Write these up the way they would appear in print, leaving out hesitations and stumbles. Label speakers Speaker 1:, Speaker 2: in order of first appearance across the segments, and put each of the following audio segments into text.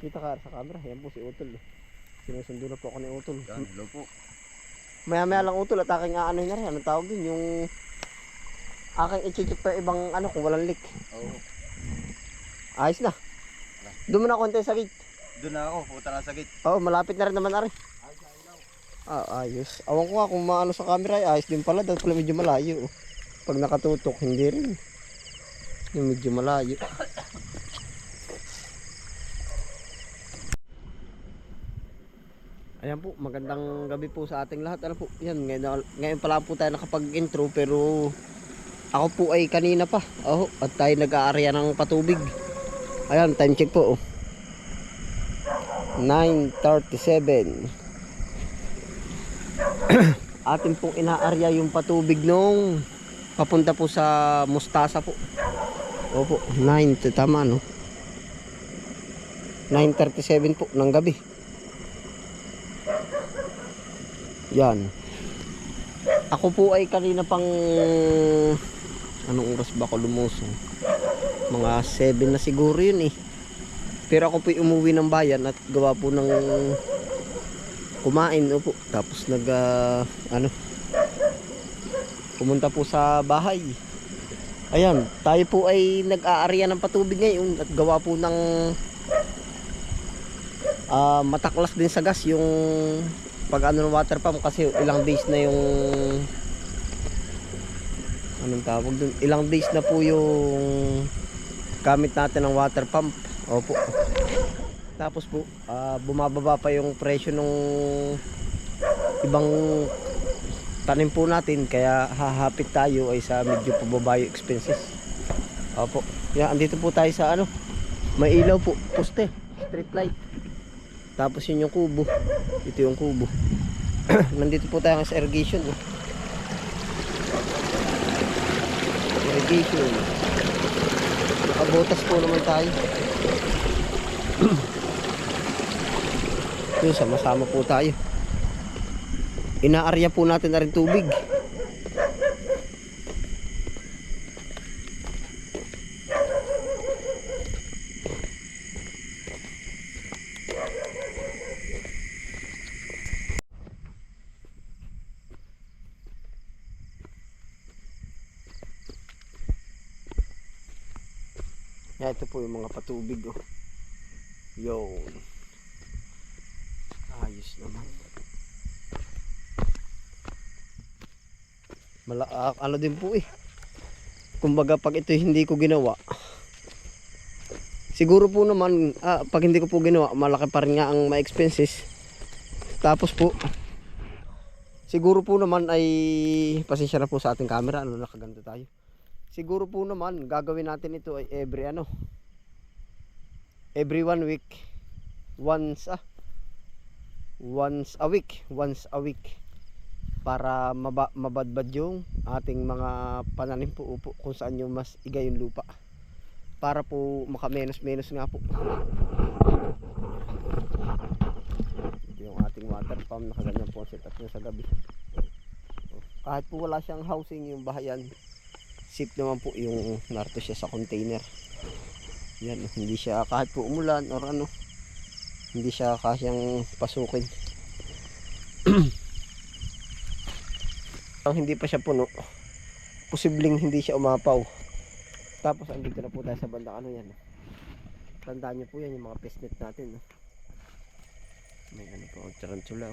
Speaker 1: Kita ka sa camera. Yan po si Utol. Sinusundo na po ako ni Utol.
Speaker 2: Hello po.
Speaker 1: Maya lang Utol at aking aanoy na rin. Anong tawag din? Yung aking i-check pa ibang ano kung walang leak.
Speaker 2: Oo.
Speaker 1: Ayos na. Doon mo na konti sa gate.
Speaker 2: Doon na ako, pupunta na sa gate.
Speaker 1: Oo, malapit na rin naman na rin. Ayos. Awan ko nga kung maano sa camera ay ayos din pala. Dahil pala medyo malayo. Pag nakatutok, hindi rin. Yung medyo malayo. Ayan po, magandang gabi po sa ating lahat. Ano po, yan, ngayon pala po tayo nakapag-intro pero ako po ay kanina pa. At tayo nag-aarya ng patubig. Ayan, time check po. 9:37. Atin pong inaarya yung patubig nung papunta po sa Mustasa po. Opo, 9, tama no? 9:37 po ng gabi. Yan. Ako po ay kanina pang anong oras ba ako lumusong? Mga 7 na siguro yun eh. Pero ako po umuwi ng bayan at gawa po ng kumain po. Tapos pumunta po sa bahay. Ayan, tayo po ay nag-aarya ng patubig ngayon at gawa po ng mataklas din sa gas yung pag ano ng water pump kasi ilang days na yung anong tawag dun, ilang days na po yung gamit natin ng water pump. Opo. Tapos po bumababa pa yung presyo nung ibang tanim po natin kaya hahapit tayo ay sa medyo pababa yung expenses. Opo. Yan, andito po tayo sa ano, may ilaw po, poste, street light. Tapos yun yung kubo. Ito yung kubo. Nandito po tayo sa irrigation. Irrigation. Nakabotas po naman tayo. Yun, sama-sama po tayo. Inaarya po natin na rin tubig. Yan, ito po yung mga patubig. Yun. Ayos naman. Ano din po eh. Kumbaga pag ito hindi ko ginawa, siguro po naman pag hindi ko po ginawa, malaki pa rin nga ang ma-expenses. Tapos po siguro po naman ay pasensya na po sa ating camera, nakaganto tayo. Siguro po naman gagawin natin ito ay every 1 week, once a week para mabadbad yung ating mga pananim po kung saan yung mas iga yung lupa para po makamenos-menos nga po. Ito yung ating water pump, nakaganyan po ang setup niya sa gabi. Kahit po wala siyang housing yung bahayan, safe naman po yung narto siya sa container. Yan, hindi siya kahit po umulan or ano, hindi siya kasyang pasukin. Ang hindi pa siya puno, posibleng hindi siya umapaw. Tapos andito na po tayo sa bandang ano yan. Tandaan nyo po yan yung mga pest net natin. May ano po, tarantula.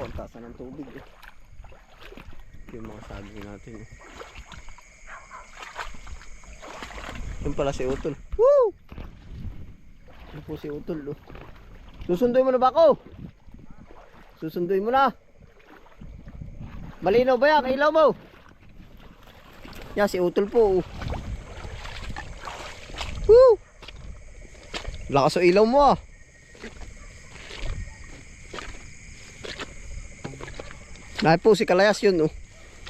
Speaker 1: Ang tasa ng tubig yung mga saging natin. Yun pala si Utol. Woo! Yun po si Utol. Susunduin mo na ba ako? Susunduin mo na. Malinaw ba yan? Ilaw mo. Yan si Utol po. Woo! Lakas o ilaw mo . Nahi po si Kalayas yun .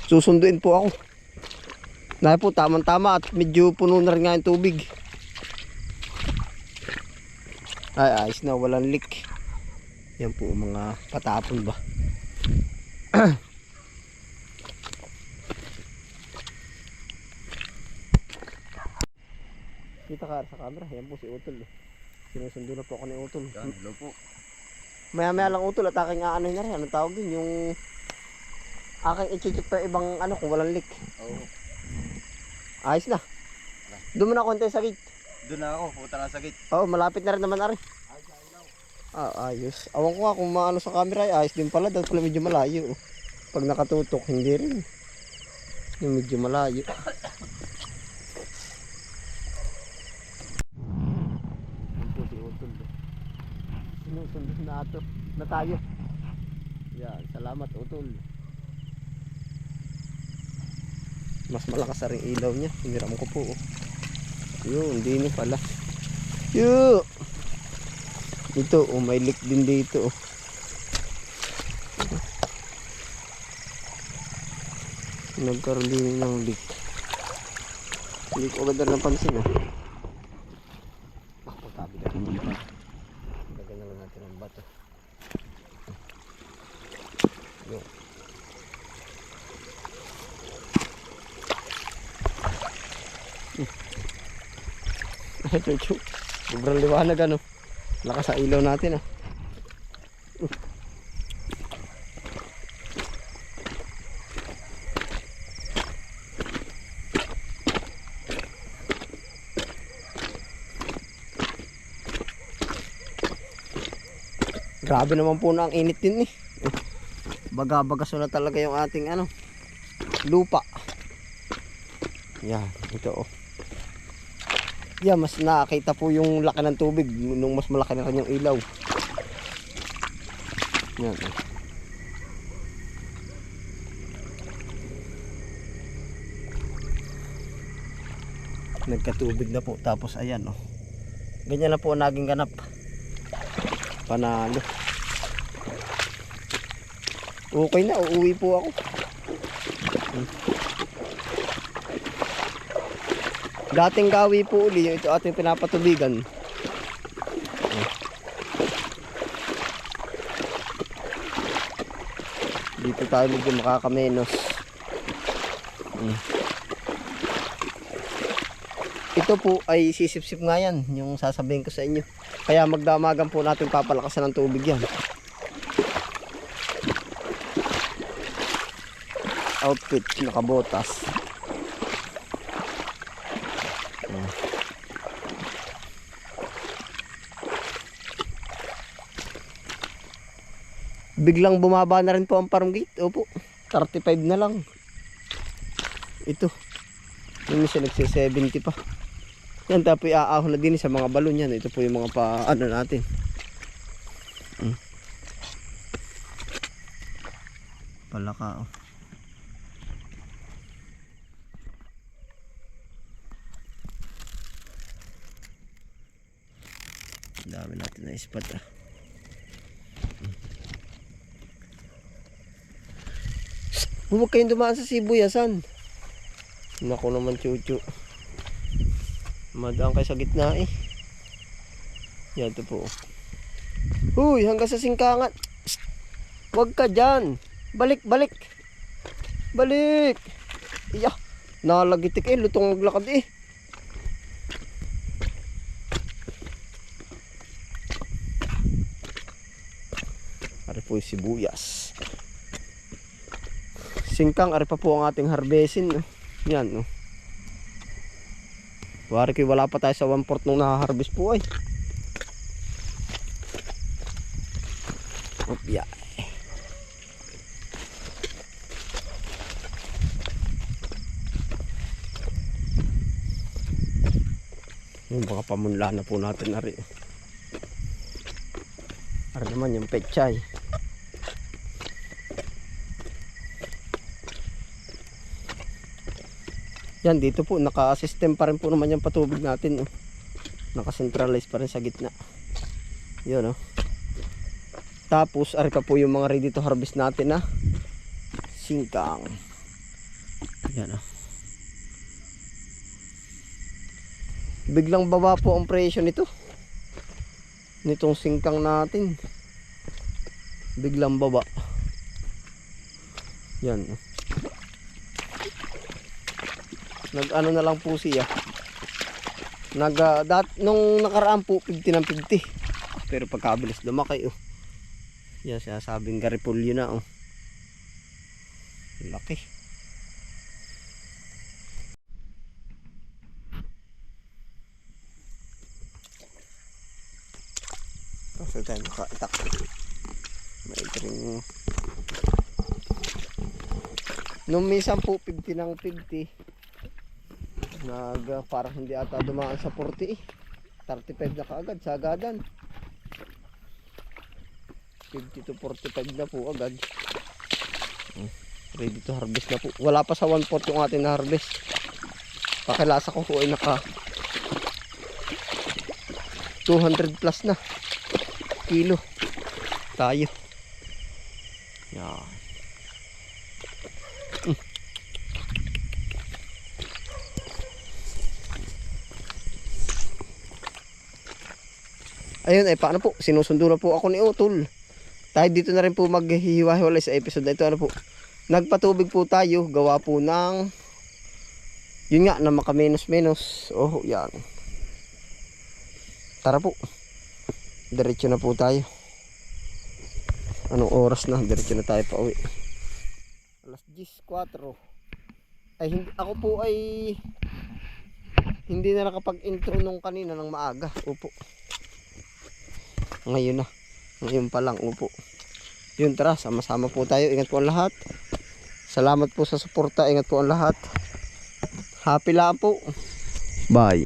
Speaker 1: Susunduin po ako. Nahi po tamang-tama at medyo puno na rin nga yung tubig. Ay, ayos na, walang leak. Yan po mga patapon ba. Kita ka sa camera, yan po si Utol. Sinusundo na po ako ni Utol.
Speaker 2: Yan, hello po.
Speaker 1: Maya maya lang Utol at aking aano na rin. Anong tawag din? Yung aking i-check pa ibang ano kung walang leak.
Speaker 2: Oo.
Speaker 1: Ayos na. Doon mo na konti sa gate.
Speaker 2: Doon na ako, puta na sa gate.
Speaker 1: Oo, malapit na rin naman na rin. Ayos. Awan ko nga kung maano sa camera ay ayos din pala. Dahil pala medyo malayo. Pag nakatutok, hindi rin. Yung medyo malayo. Yan po si Utol. Sinusundo na ito. Na tayo. Yan, salamat Utol. Mas malakas na rin ilaw niya. Hiniram ko po. Yun, hindi na pala. Yun! Ito, may leak din dito. Nagkaroon din ng leak. Hindi ko agad na napansin. Pagkabi na rin pa. Lagyan na lang natin ang bato. Yun. Ito, sobrang liwanag ano. Lakas sa ilaw natin Grabe naman po na ang init din Baga-bagaso na talaga yung ating ano lupa. Yan, ito Yan, mas nakakita po yung laki ng tubig nung mas malaki na rin yung ilaw. Yan. Nagkatubig na po. Tapos ayan ganyan na po naging ganap. Panalo. Okay na, uuwi po ako. Dating gawi po uli yung ito ating pinapatubigan. Dito tayo medyo makakamenos. Ito po ay sisip-sip nga yan, yung sasabihin ko sa inyo. Kaya magdamagan po natin papalakasan ng tubig yan. Outfit, nakabotas. Biglang bumaba na rin po ang farm gate. Opo, 35 na lang. Ito. Yung siya nagsi-70 pa. Yan, tapos iaahon na din sa mga balon yan. Ito po yung mga paano natin. Palaka dami natin na ispat Huwag kayong dumaan sa sibuyasan. Naku naman chuchu. Madaan kayo sa gitna Yan ito po. Huy, hanggang sa singkangan. Huwag ka dyan. Balik, balik. Balik. Iya. Nalagitik lutong maglakad Ari po yung sibuyas. Singkang, ari pa po ang ating harvestin. Yan Wari ko wala pa tayo sa 1/4 nung nakaharvest po Opya. Yung baka pamunla na po natin ari. Ari naman yung pechay. Yan, dito po naka-system pa rin po naman yung patubig natin Naka-centralize pa rin sa gitna. Yun Tapos ari pa po yung mga ready to harvest natin singkang. Yan Biglang baba po ang presyo nitong singkang natin. biglang baba. Yan. Nag-ano na lang po siya. Nung nakaraan po 50 ng 50. Pero pagkabilis lumaki oh. Yan sinasabing garipulyo na oh. Laki. Kasi tayo nakaitak. May ring. Nung minsan po 50 ng 50. Parang hindi ata dumaan sa 40 eh. 35 na kaagad sa agadan. 50 to 45 na po agad. Ready to harvest na po. Wala pa sa 1/4 yung ating na harvest. Pakilasa ko po ay naka 200 plus na kilo tayo. Yan. Ayun ay paano po, sinusundo na po ako ni Utol. Tayo dito na rin po maghihiwa-hiwalay sa episode na ito. Ano po, nagpatubig po tayo, gawa po ng yun nga na makamenos-menos. Oh yan, tara po, diretso na po tayo. Anong oras na? Diretso na tayo pa uwi. Alas 10:04. Ay hindi, ako po ay hindi na nakapag-intro nung kanina ng maaga. Opo, ngayon na. Ngayon pa lang. Opo. Yun, tara. Sama-sama po tayo. Ingat po ang lahat. Salamat po sa suporta. Ingat po ang lahat. Happy lang po. Bye.